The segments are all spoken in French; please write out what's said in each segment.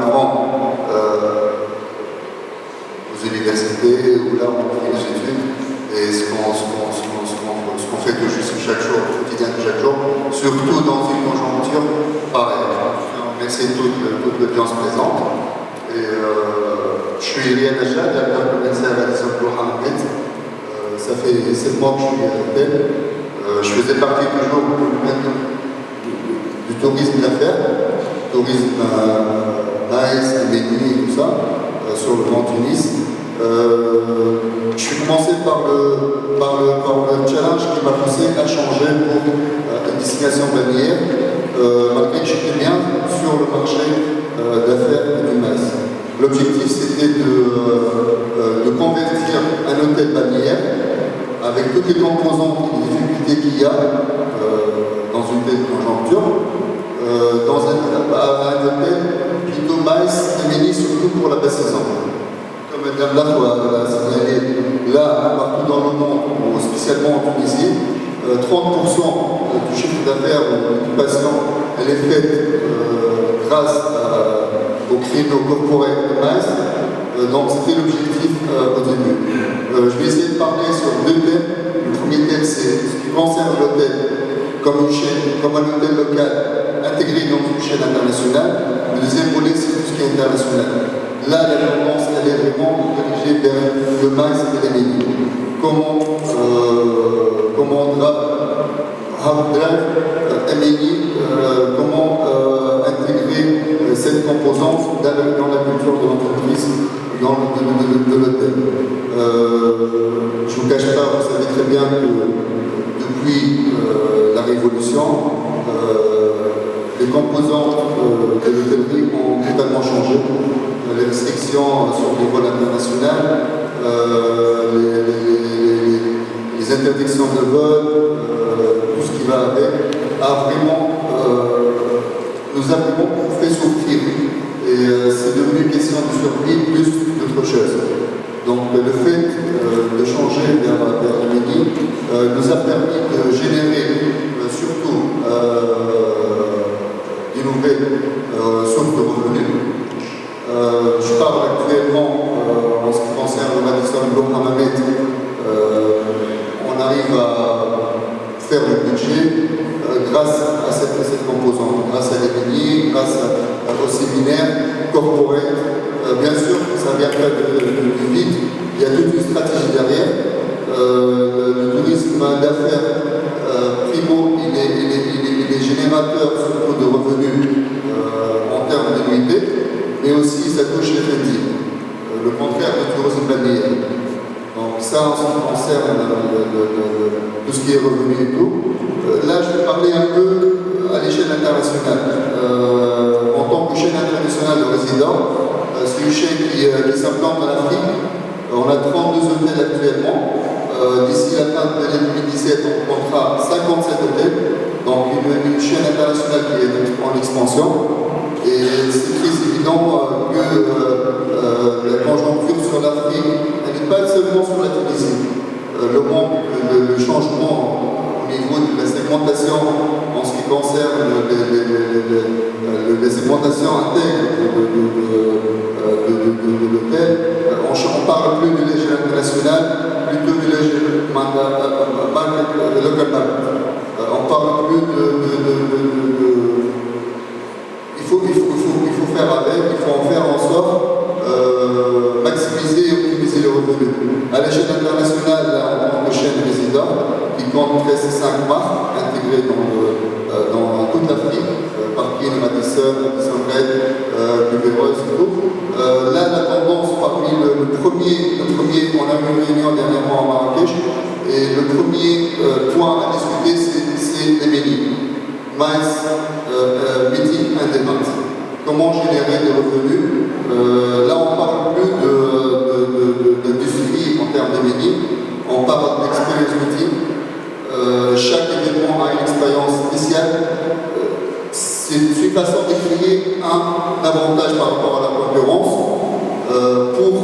apprend aux universités, où là on fait des études, et ce qu'on fait de juste chaque jour, le quotidien de chaque jour, surtout dans une conjoncture pareille. On remercie toute l'audience présente. Et je suis Riyad Achad, directeur commercial à l'Addis Mohamed. Ça fait 7 mois que je suis avec elle. Je faisais partie toujours du tourisme d'affaires, tourisme nice, Béni et tout ça, sur le Grand Tunis. Je suis commencé par le challenge qui m'a poussé à changer pour une destination balnéaire, malgré que j'étais bien sur le marché d'affaires du maïs. L'objectif c'était de convertir un hôtel balnéaire avec toutes les composantes et les difficultés qu'il y a dans une telle conjoncture, dans un hôtel plutôt maïs et surtout pour la basse saison. Comme Madame l'a signalé, là, partout dans le monde, ou spécialement en Tunisie, 30% du chiffre d'affaires ou de l'occupation, elle est faite grâce au créneau corporel de maïs. Donc c'était l'objectif au début. Je vais essayer de parler sur 2 thèmes. Le premier thème, c'est ce qui concerne l'hôtel comme une chaîne, comme un hôtel local intégré dans une chaîne internationale. Le deuxième volet, c'est tout ce qui est international. Là, la tendance, elle est vraiment dirigée vers le maïs et les menus. Comment intégrer cette composante dans la culture de l'entreprise, de l'hôtel. Je ne vous cache pas, vous savez très bien que depuis la Révolution, les composantes de l'hôtellerie ont totalement changé. Les restrictions sur le niveau international, les interdictions de vol, tout ce qui va avec, nous a vraiment fait souffrir. Et c'est devenu une question de survie plus qu'autre chose. Donc le fait de changer vers le midi nous a permis de générer surtout des nouvelles sources de revenus. Je parle actuellement en ce qui concerne le Radisson Blu Hammamet. On arrive à faire le budget grâce à cette composante, grâce à l'ébénie, grâce au séminaire corporel. Bien sûr, ça vient pas du vide, il y a toute une stratégie derrière. Le tourisme d'affaires, primo, il est générateur surtout de revenus en termes de nuitée, mais aussi ça touche les petits, le contraire du tourisme balnéaire. Donc ça, en ce qui concerne tout ce qui est revenu et tout. Là, je vais parler un peu à l'échelle internationale. En tant que chaîne internationale de résidents, c'est une chaîne qui s'implante en Afrique. On a 32 hôtels actuellement. D'ici la fin de l'année 2017, on comptera 57 hôtels. Donc une chaîne internationale qui est en expansion. Et c'est très évident que la conjoncture sur l'Afrique, elle n'est pas seulement sur la Tunisie. Le changement au niveau de la segmentation en ce qui concerne les segmentations intègres de l'hôtel, on parle plus de l'échelle internationale, plutôt de l'échelle local market. On parle plus il faut faire avec, il faut en faire en sorte maximiser et optimiser les revenus. À l'échelle internationale, là, on prend une chaîne résident qui compte presque 5 marques intégrées dans toute l'Afrique, Parkin, Radisson, Red, Buberos et tout. Là, la tendance parmi le premier, on a eu une réunion dernièrement à Marrakech, et le premier point à discuter, c'est les menus. Maïs, meeting and demand. Comment générer des revenus. Là, on ne parle plus d'industrie en termes de menus, on parle d'experience meeting. Chaque événement a une expérience spéciale. C'est une façon de créer un avantage par rapport à la concurrence pour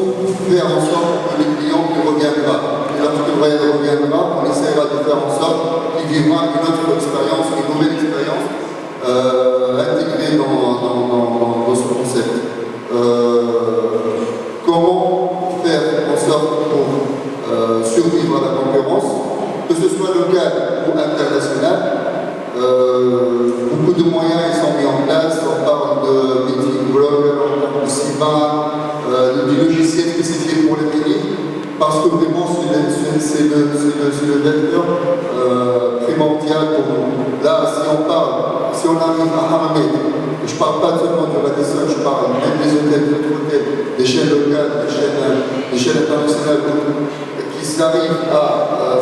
faire en sorte que le client ne revienne pas. Et lorsque le voyage reviendra, on essaiera de faire en sorte qu'il vivra une autre expérience, une nouvelle expérience intégrée dans ce concept. du logiciel spécifique pour les pays, parce que vraiment c'est le vecteur primordial pour nous. Là, si on arrive à Hammamet, je ne parle pas seulement de Radisson, je parle même des hôtels, des chaînes locales, des chaînes internationales, qui arrivent à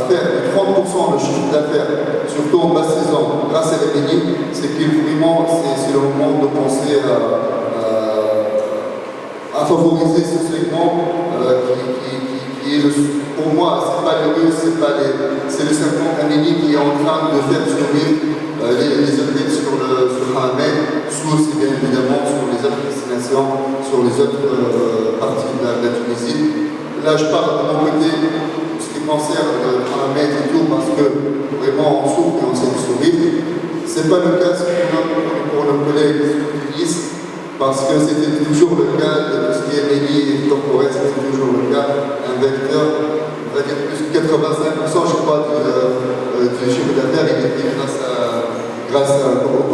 faire 30% de chiffre d'affaires, surtout en basse saison, grâce à la mini, c'est que vraiment c'est le moment de penser à favoriser ce segment qui est pour moi, c'est pas les Russes, c'est le segment mini qui est en train de faire survivre les hôtels sur Hammamet, aussi bien évidemment sur les autres destinations, sur les autres parties de la Tunisie. Là, je parle de mon côté, ce qui concerne Hammamet et tout, parce que vraiment on souffre et on sait survivre. Ce n'est pas le cas pour nos collègues tunisien, parce que c'était toujours le cas de tout ce qui est méli et corporate, c'était toujours le cas. Un vecteur, on va dire plus de 85%, je crois, du chiffre d'affaires, il était grâce au